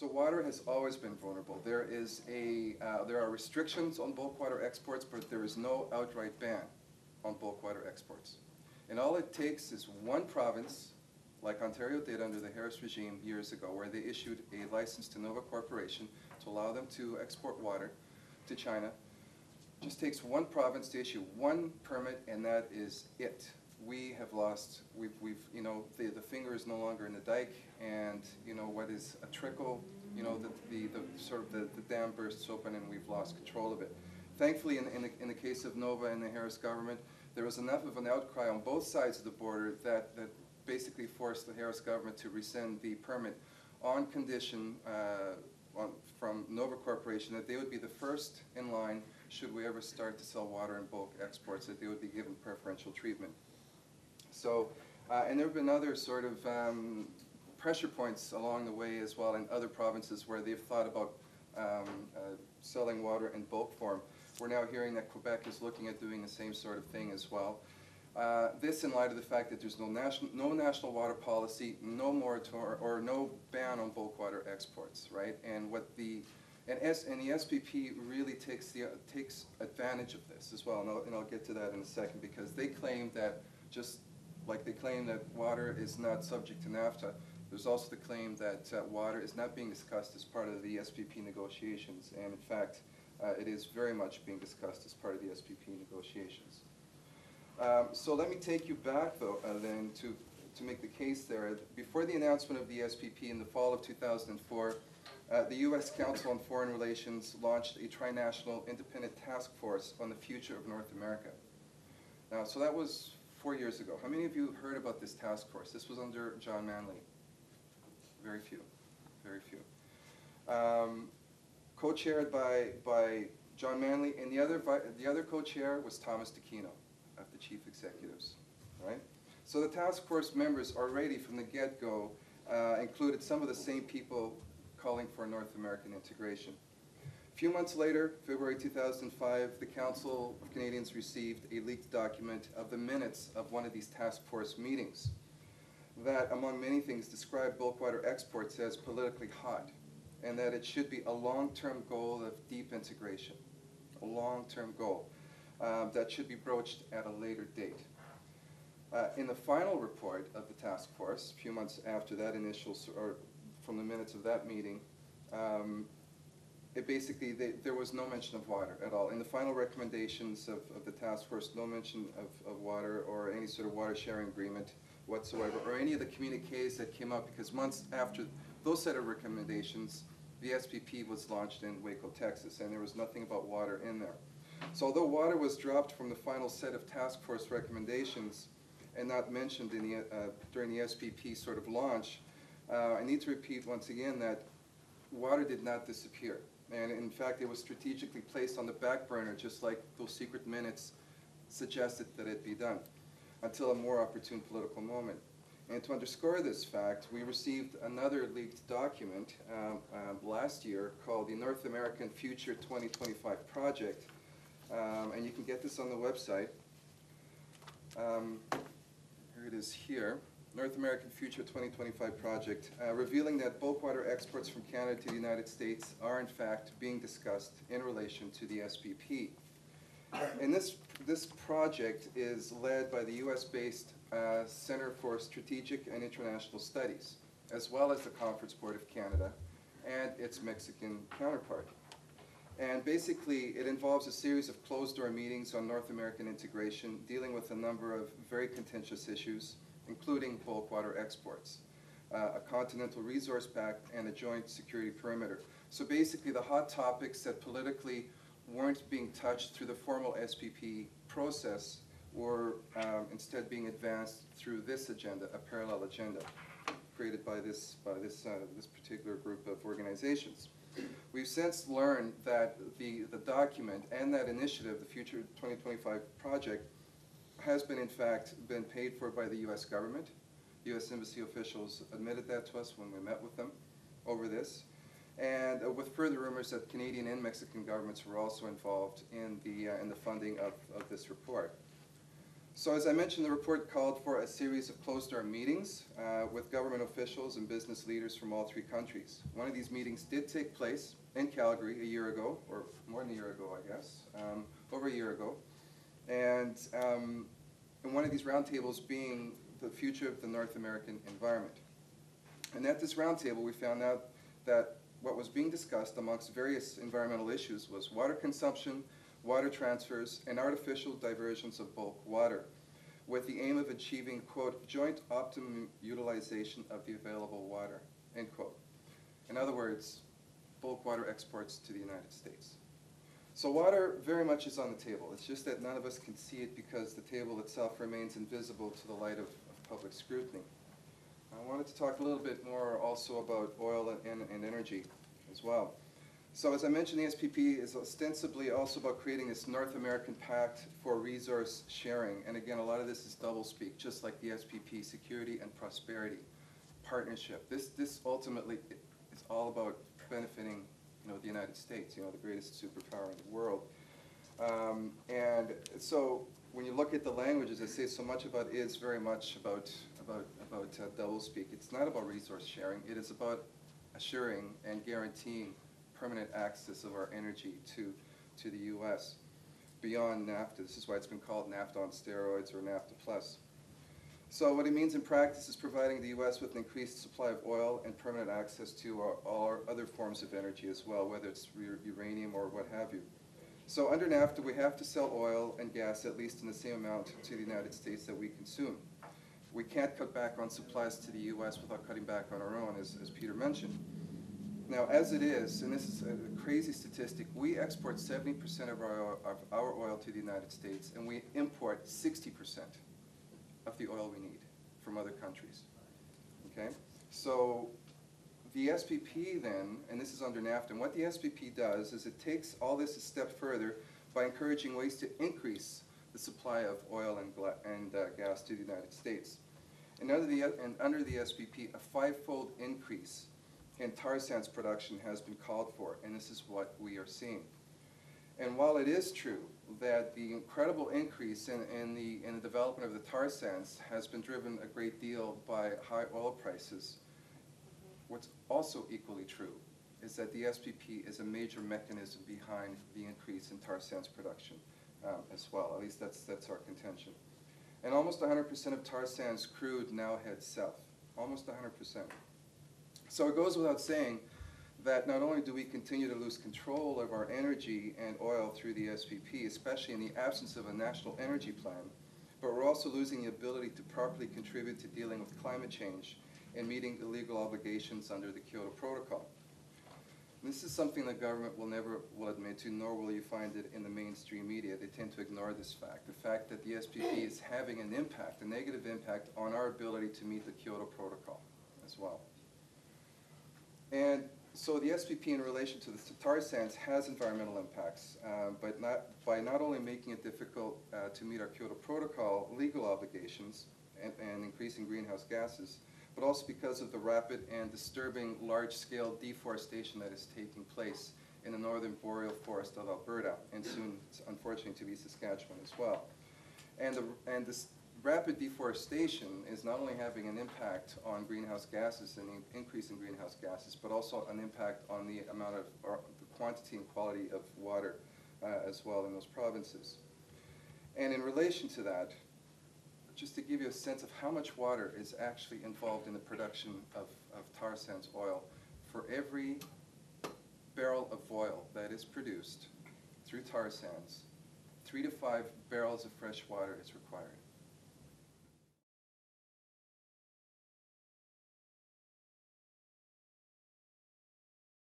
So water has always been vulnerable. There are restrictions on bulk water exports, but there is no outright ban on bulk water exports. And all it takes is one province, like Ontario did under the Harris regime years ago, where they issued a license to Nova Corporation to allow them to export water to China. It just takes one province to issue one permit, and that is it. We have lost, you know, the finger is no longer in the dike, and, you know, what is a trickle, you know, the dam bursts open and we've lost control of it. Thankfully, in the case of Nova and the Harris government, there was enough of an outcry on both sides of the border that basically forced the Harris government to rescind the permit on condition from Nova Corporation that they would be the first in line should we ever start to sell water in bulk exports, that they would be given preferential treatment. So, and there have been other sort of pressure points along the way as well in other provinces where they've thought about selling water in bulk form. We're now hearing that Quebec is looking at doing the same sort of thing as well. This in light of the fact that there's no national water policy, no moratorium, or no ban on bulk water exports, right? And what the SPP really takes advantage of this as well, and I'll get to that in a second, because they claim that just like they claim that water is not subject to NAFTA, there's also the claim that water is not being discussed as part of the SPP negotiations, and in fact, it is very much being discussed as part of the SPP negotiations. So let me take you back, though, then to make the case there. Before the announcement of the SPP in the fall of 2004, the U.S. Council on Foreign Relations launched a tri-national independent task force on the future of North America. Now, so that was 4 years ago. How many of you heard about this task force? This was under John Manley. Very few, very few. Co-chaired by John Manley, and the other co-chair was Thomas DeQuino, of the chief executives, right? So the task force members already from the get-go included some of the same people calling for North American integration. A few months later, February 2005, the Council of Canadians received a leaked document of the minutes of one of these task force meetings that, among many things, described bulk water exports as politically hot, and that it should be a long-term goal of deep integration, a long-term goal that should be broached at a later date. In the final report of the task force, a few months after that initial, or from the minutes of that meeting, there was no mention of water at all. In the final recommendations of the task force, no mention of water or any sort of water sharing agreement whatsoever, or any of the communiques that came up, because months after those set of recommendations, the SPP was launched in Waco, Texas, and there was nothing about water in there. So although water was dropped from the final set of task force recommendations and not mentioned in during the SPP sort of launch, I need to repeat once again that water did not disappear. And in fact, it was strategically placed on the back burner, just like those secret minutes suggested that it be done, until a more opportune political moment. And to underscore this fact, we received another leaked document last year called the North American Future 2025 Project, and you can get this on the website. Here it is here. North American Future 2025 Project, revealing that bulk water exports from Canada to the United States are in fact being discussed in relation to the SPP. And this project is led by the US-based Center for Strategic and International Studies, as well as the Conference Board of Canada and its Mexican counterpart. And basically, it involves a series of closed-door meetings on North American integration, dealing with a number of very contentious issues, including bulk water exports, a continental resource pact, and a joint security perimeter. So basically, the hot topics that politically weren't being touched through the formal SPP process were instead being advanced through this agenda, a parallel agenda created by this particular group of organizations. We've since learned that the document and that initiative, the Future 2025 Project, has been in fact been paid for by the US government. US embassy officials admitted that to us when we met with them over this. And with further rumors that Canadian and Mexican governments were also involved in the funding of this report. So as I mentioned, the report called for a series of closed-door meetings with government officials and business leaders from all three countries. One of these meetings did take place in Calgary a year ago, or more than a year ago, I guess, over a year ago. And one of these roundtables being the future of the North American environment. And at this roundtable, we found out that what was being discussed amongst various environmental issues was water consumption, water transfers, and artificial diversions of bulk water, with the aim of achieving, quote, joint optimum utilization of the available water, end quote. In other words, bulk water exports to the United States. So water very much is on the table. It's just that none of us can see it because the table itself remains invisible to the light of public scrutiny. I wanted to talk a little bit more also about oil and energy as well. So as I mentioned, the SPP is ostensibly also about creating this North American Pact for resource sharing. And again, a lot of this is doublespeak, just like the SPP, security and prosperity partnership. This ultimately is all about benefiting, the United States, the greatest superpower in the world. And so when you look at the languages, I say so much about it is very much about doublespeak. It's not about resource sharing. It is about assuring and guaranteeing permanent access of our energy to the U.S. beyond NAFTA. This is why it's been called NAFTA on steroids or NAFTA Plus. So what it means in practice is providing the U.S. with an increased supply of oil and permanent access to all our other forms of energy as well, whether it's uranium or what have you. So under NAFTA, we have to sell oil and gas at least in the same amount to the United States that we consume. We can't cut back on supplies to the U.S. without cutting back on our own, as Peter mentioned. Now, as it is, and this is a crazy statistic, we export 70% of our oil to the United States, and we import 60% of the oil we need from other countries. Okay? So the SPP then, and this is under NAFTA, and what the SPP does is it takes all this a step further by encouraging ways to increase the supply of oil and gas to the United States. And under the SPP, a five-fold increase in tar sands production has been called for, and this is what we are seeing. And while it is true that the incredible increase in the development of the tar sands has been driven a great deal by high oil prices, what's also equally true is that the SPP is a major mechanism behind the increase in tar sands production as well. At least that's our contention. And almost 100% of tar sands crude now heads south. Almost 100%. So it goes without saying that not only do we continue to lose control of our energy and oil through the SPP, especially in the absence of a national energy plan, but we're also losing the ability to properly contribute to dealing with climate change and meeting the legal obligations under the Kyoto Protocol. And this is something the government will admit to, nor will you find it in the mainstream media. They tend to ignore this fact, the fact that the SPP is having an impact, a negative impact on our ability to meet the Kyoto Protocol as well. And so the SPP in relation to the tar sands has environmental impacts, but by not only making it difficult to meet our Kyoto Protocol legal obligations and increasing greenhouse gases, but also because of the rapid and disturbing large-scale deforestation that is taking place in the northern boreal forest of Alberta, and soon, unfortunately, to be Saskatchewan as well. And this rapid deforestation is not only having an impact on greenhouse gases and the increase in greenhouse gases, but also an impact on the amount of, or the quantity and quality of water as well in those provinces. And in relation to that, just to give you a sense of how much water is actually involved in the production of tar sands oil, for every barrel of oil that is produced through tar sands, 3 to 5 barrels of fresh water is required.